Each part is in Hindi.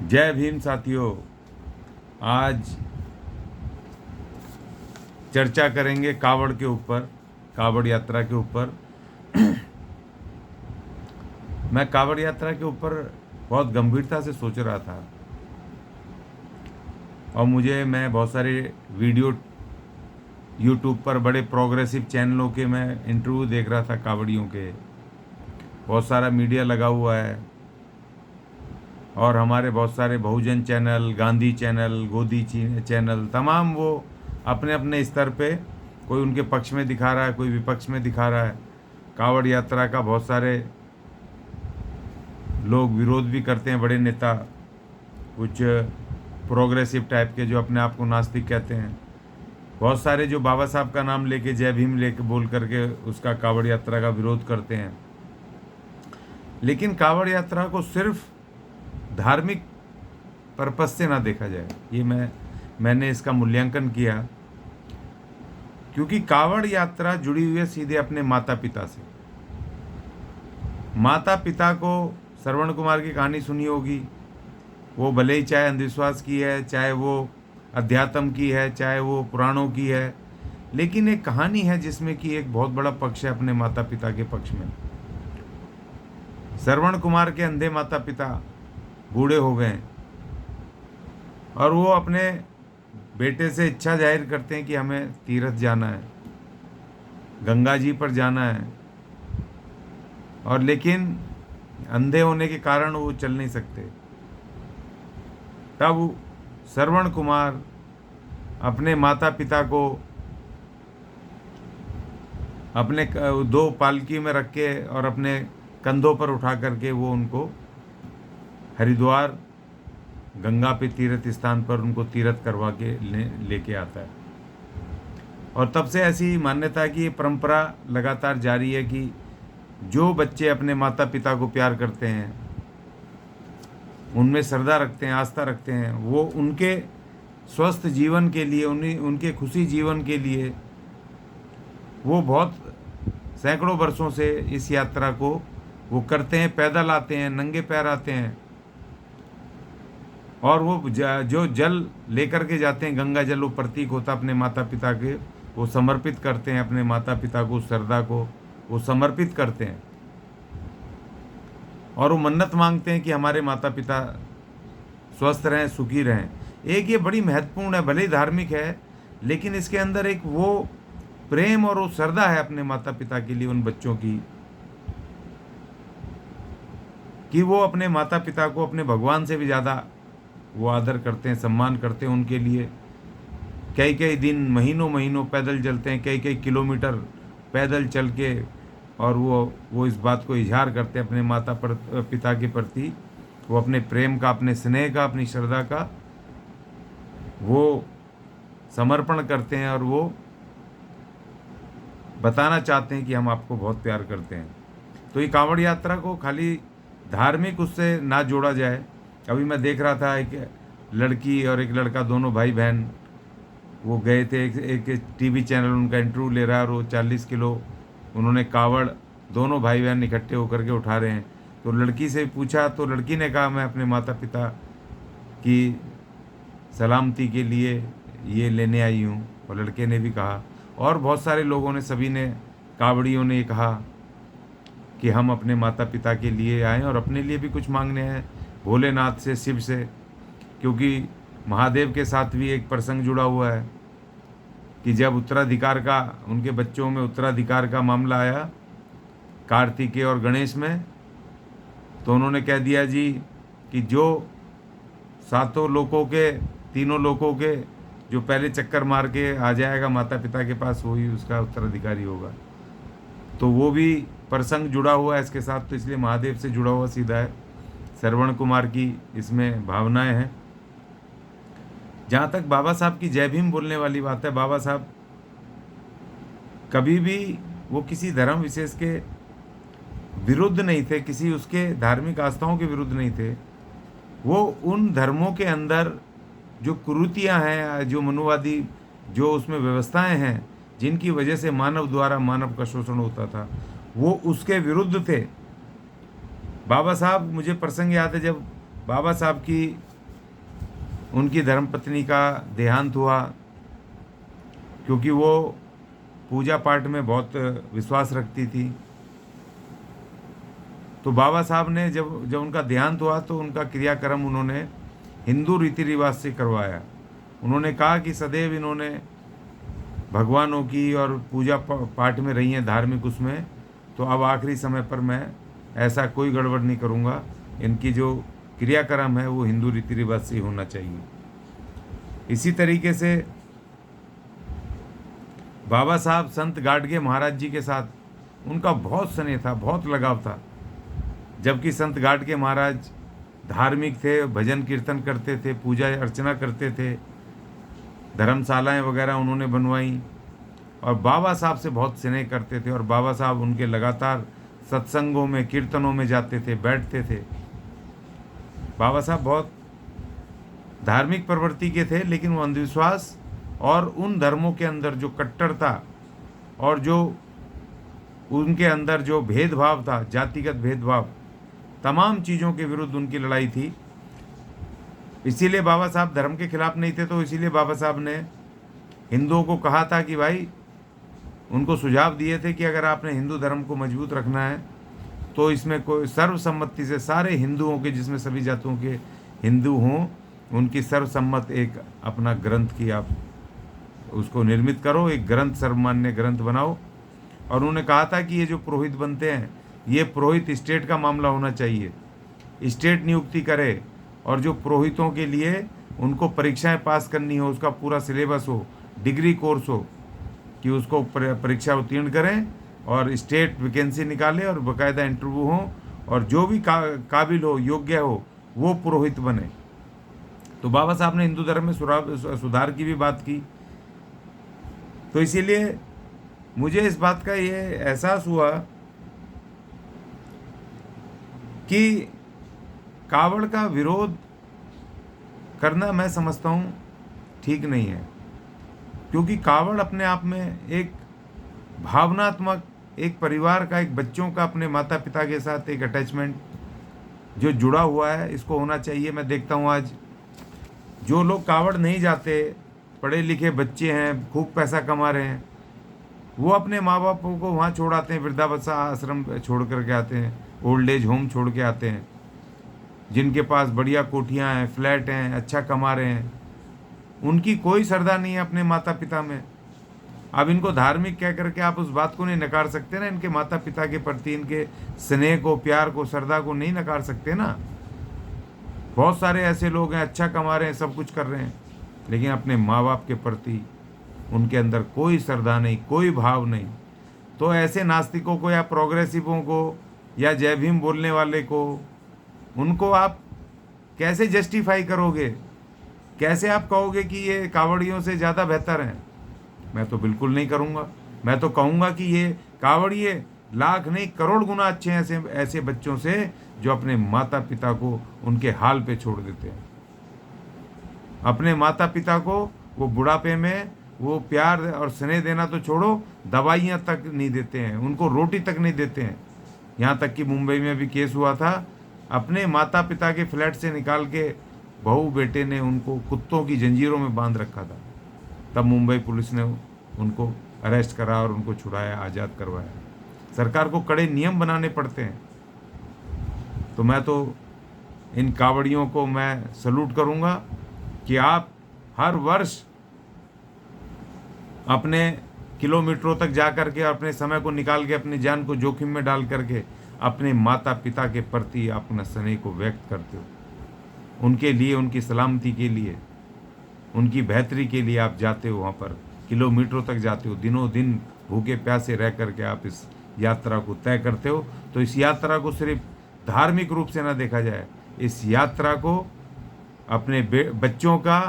जय भीम साथियों। आज चर्चा करेंगे कावड़ के ऊपर, कावड़ यात्रा के ऊपर। मैं कावड़ यात्रा के ऊपर बहुत गंभीरता से सोच रहा था और मैं बहुत सारे वीडियो यूट्यूब पर बड़े प्रोग्रेसिव चैनलों के मैं इंटरव्यू देख रहा था कावड़ियों के। बहुत सारा मीडिया लगा हुआ है और हमारे बहुत सारे बहुजन चैनल, गांधी चैनल, गोदी चैनल, तमाम वो अपने अपने स्तर पे कोई उनके पक्ष में दिखा रहा है, कोई विपक्ष में दिखा रहा है। कावड़ यात्रा का बहुत सारे लोग विरोध भी करते हैं, बड़े नेता, कुछ प्रोग्रेसिव टाइप के जो अपने आप को नास्तिक कहते हैं। बहुत सारे जो बाबा साहब का नाम लेके, जय भीम लेके बोल करके उसका कावड़ यात्रा का विरोध करते हैं। लेकिन कावड़ यात्रा को सिर्फ धार्मिक पर्पस से ना देखा जाए, ये मैंने इसका मूल्यांकन किया, क्योंकि कावड़ यात्रा जुड़ी हुई है सीधे अपने माता पिता से। माता पिता को श्रवण कुमार की कहानी सुनी होगी, वो भले ही चाहे अंधविश्वास की है, चाहे वो अध्यात्म की है, चाहे वो पुराणों की है, लेकिन एक कहानी है जिसमें कि एक बहुत बड़ा पक्ष है अपने माता पिता के पक्ष में। श्रवण कुमार के अंधे माता पिता बूढ़े हो गए और वो अपने बेटे से इच्छा जाहिर करते हैं कि हमें तीर्थ जाना है, गंगा जी पर जाना है, और लेकिन अंधे होने के कारण वो चल नहीं सकते। तब श्रवण कुमार अपने माता पिता को अपने दो पालकी में रख के और अपने कंधों पर उठा करके वो उनको हरिद्वार गंगा पे तीर्थ स्थान पर उनको तीर्थ करवा के लेके आता है। और तब से ऐसी मान्यता है कि ये परंपरा लगातार जारी है कि जो बच्चे अपने माता पिता को प्यार करते हैं, उनमें श्रद्धा रखते हैं, आस्था रखते हैं, वो उनके स्वस्थ जीवन के लिए, उनके खुशी जीवन के लिए वो बहुत सैकड़ों वर्षों से इस यात्रा को वो करते हैं। पैदल आते हैं, नंगे पैर आते हैं, और वो जो जल लेकर के जाते हैं, गंगा जल, वो प्रतीक होता अपने माता पिता के, वो समर्पित करते हैं अपने माता पिता को, श्रद्धा को वो समर्पित करते हैं। और वो मन्नत मांगते हैं कि हमारे माता पिता स्वस्थ रहें, सुखी रहें। एक ये बड़ी महत्वपूर्ण है, भले ही धार्मिक है, लेकिन इसके अंदर एक वो प्रेम और वो श्रद्धा है अपने माता पिता के लिए, उन बच्चों की, कि वो अपने माता पिता को अपने भगवान से भी ज़्यादा वो आदर करते हैं, सम्मान करते हैं। उनके लिए कई कई दिन, महीनों महीनों पैदल चलते हैं, कई कई किलोमीटर पैदल चल के, और वो इस बात को इजहार करते हैं अपने माता पिता के प्रति, वो अपने प्रेम का, अपने स्नेह का, अपनी श्रद्धा का वो समर्पण करते हैं, और वो बताना चाहते हैं कि हम आपको बहुत प्यार करते हैं। तो ये कांवड़ यात्रा को खाली धार्मिक उससे ना जोड़ा जाए। अभी मैं देख रहा था, एक लड़की और एक लड़का, दोनों भाई बहन, वो गए थे, एक टीवी चैनल उनका इंटरव्यू ले रहा है, और वो 40 किलो उन्होंने कावड़, दोनों भाई बहन इकट्ठे होकर के उठा रहे हैं। तो लड़की से पूछा, तो लड़की ने कहा मैं अपने माता पिता की सलामती के लिए ये लेने आई हूँ, और लड़के ने भी कहा, और बहुत सारे लोगों ने, सभी ने, कावड़ियों ने कहा कि हम अपने माता पिता के लिए आए और अपने लिए भी कुछ मांगने हैं भोलेनाथ से, शिव से, क्योंकि महादेव के साथ भी एक प्रसंग जुड़ा हुआ है कि जब उत्तराधिकार का, उनके बच्चों में उत्तराधिकार का मामला आया कार्तिकेय और गणेश में, तो उन्होंने कह दिया जी कि जो सातों लोकों के, तीनों लोकों के जो पहले चक्कर मार के आ जाएगा माता पिता के पास, वही उसका उत्तराधिकारी होगा। तो वो भी प्रसंग जुड़ा हुआ है इसके साथ, तो इसलिए महादेव से जुड़ा हुआ सीधा है। श्रवण कुमार की इसमें भावनाएं हैं। जहाँ तक बाबा साहब की जय भीम बोलने वाली बात है, बाबा साहब कभी भी वो किसी धर्म विशेष के विरुद्ध नहीं थे, किसी उसके धार्मिक आस्थाओं के विरुद्ध नहीं थे। वो उन धर्मों के अंदर जो कुरीतियाँ हैं, जो मनुवादी जो उसमें व्यवस्थाएं हैं, जिनकी वजह से मानव द्वारा मानव का शोषण होता था, वो उसके विरुद्ध थे। बाबा साहब, मुझे प्रसंग याद है जब बाबा साहब की उनकी धर्मपत्नी का देहांत हुआ, क्योंकि वो पूजा पाठ में बहुत विश्वास रखती थी। तो बाबा साहब ने जब जब उनका देहांत हुआ तो उनका क्रियाक्रम उन्होंने हिंदू रीति रिवाज से करवाया। उन्होंने कहा कि सदैव इन्होंने भगवानों की और पूजा पाठ में रही हैं, धार्मिक उसमें, तो अब आखिरी समय पर मैं ऐसा कोई गड़बड़ नहीं करूँगा। इनकी जो क्रियाक्रम है वो हिंदू रीति रिवाज से ही होना चाहिए। इसी तरीके से बाबा साहब संत गाडगे महाराज जी के साथ उनका बहुत स्नेह था, बहुत लगाव था। जबकि संत गाडगे महाराज धार्मिक थे, भजन कीर्तन करते थे, पूजा अर्चना करते थे, धर्मशालाएं वगैरह उन्होंने बनवाई और बाबा साहब से बहुत स्नेह करते थे। और बाबा साहब उनके लगातार सत्संगों में, कीर्तनों में जाते थे, बैठते थे। बाबा साहब बहुत धार्मिक प्रवृत्ति के थे, लेकिन वो अंधविश्वास और उन धर्मों के अंदर जो कट्टरता और जो उनके अंदर जो भेदभाव था, जातिगत भेदभाव, तमाम चीज़ों के विरुद्ध उनकी लड़ाई थी। इसीलिए बाबा साहब धर्म के खिलाफ नहीं थे। तो इसीलिए बाबा साहब ने हिंदुओं को कहा था कि भाई, उनको सुझाव दिए थे कि अगर आपने हिंदू धर्म को मजबूत रखना है तो इसमें कोई सर्वसम्मति से सारे हिंदुओं के, जिसमें सभी जातियों के हिंदू हों, उनकी सर्वसम्मत एक अपना ग्रंथ की आप उसको निर्मित करो, एक ग्रंथ, सर्वमान्य ग्रंथ बनाओ। और उन्होंने कहा था कि ये जो पुरोहित बनते हैं, ये पुरोहित स्टेट का मामला होना चाहिए, स्टेट नियुक्ति करे, और जो पुरोहितों के लिए उनको परीक्षाएं पास करनी हो, उसका पूरा सिलेबस हो, डिग्री कोर्स हो, कि उसको परीक्षा उत्तीर्ण करें और स्टेट वैकेंसी निकाले और बाकायदा इंटरव्यू हो, और जो भी काबिल हो, योग्य हो, वो पुरोहित बने। तो बाबा साहब ने हिंदू धर्म में सुधार की भी बात की। तो इसीलिए मुझे इस बात का ये एहसास हुआ कि कावड़ का विरोध करना, मैं समझता हूँ, ठीक नहीं है। क्योंकि कावड़ अपने आप में एक भावनात्मक, एक परिवार का, एक बच्चों का अपने माता पिता के साथ एक अटैचमेंट जो जुड़ा हुआ है, इसको होना चाहिए। मैं देखता हूँ आज जो लोग कावड़ नहीं जाते, पढ़े लिखे बच्चे हैं, खूब पैसा कमा रहे हैं, वो अपने माँ बापों को वहाँ छोड़ आते हैं, वृद्धावस्था आश्रम छोड़ करके आते हैं, ओल्ड एज होम छोड़ के आते हैं, जिनके पास बढ़िया कोठियाँ हैं, फ्लैट हैं, अच्छा कमा रहे हैं। उनकी कोई श्रद्धा नहीं है अपने माता पिता में। अब इनको धार्मिक कह करके आप उस बात को नहीं नकार सकते ना, इनके माता पिता के प्रति इनके स्नेह को, प्यार को, श्रद्धा को नहीं नकार सकते ना। बहुत सारे ऐसे लोग हैं, अच्छा कमा रहे हैं, सब कुछ कर रहे हैं, लेकिन अपने माँ बाप के प्रति उनके अंदर कोई श्रद्धा नहीं, कोई भाव नहीं। तो ऐसे नास्तिकों को या प्रोग्रेसिवों को या जय भीम बोलने वाले को, उनको आप कैसे जस्टिफाई करोगे? कैसे आप कहोगे कि ये कावड़ियों से ज़्यादा बेहतर हैं? मैं तो बिल्कुल नहीं करूँगा। मैं तो कहूँगा कि ये कावड़िए लाख नहीं करोड़ गुना अच्छे हैं ऐसे बच्चों से जो अपने माता पिता को उनके हाल पे छोड़ देते हैं। अपने माता पिता को वो बुढ़ापे में वो प्यार और स्नेह देना तो छोड़ो, दवाइयाँ तक नहीं देते हैं, उनको रोटी तक नहीं देते हैं। यहाँ तक कि मुंबई में भी केस हुआ था, अपने माता पिता के फ्लैट से निकाल के बहू बेटे ने उनको कुत्तों की जंजीरों में बांध रखा था। तब मुंबई पुलिस ने उनको अरेस्ट करा और उनको छुड़ाया, आज़ाद करवाया। सरकार को कड़े नियम बनाने पड़ते हैं। तो मैं तो इन कावड़ियों को मैं सल्यूट करूँगा कि आप हर वर्ष अपने किलोमीटरों तक जा करके, अपने समय को निकाल के, अपनी जान को जोखिम में डाल करके अपने माता पिता के प्रति अपना स्नेह को व्यक्त करते हो। उनके लिए, उनकी सलामती के लिए, उनकी बेहतरी के लिए आप जाते हो, वहाँ पर किलोमीटरों तक जाते हो, दिनों दिन भूखे प्यासे रह करके आप इस यात्रा को तय करते हो। तो इस यात्रा को सिर्फ धार्मिक रूप से ना देखा जाए, इस यात्रा को अपने बच्चों का,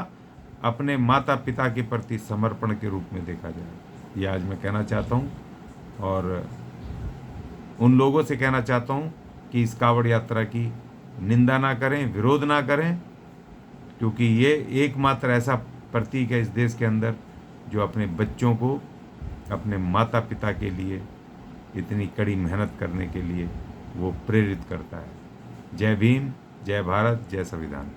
अपने माता पिता के प्रति समर्पण के रूप में देखा जाए। ये आज मैं कहना चाहता हूँ और उन लोगों से कहना चाहता हूँ कि इस कावड़ यात्रा की निंदा ना करें, विरोध ना करें, क्योंकि ये एकमात्र ऐसा प्रतीक है इस देश के अंदर जो अपने बच्चों को, अपने माता पिता के लिए इतनी कड़ी मेहनत करने के लिए वो प्रेरित करता है। जय भीम, जय भारत, जय संविधान।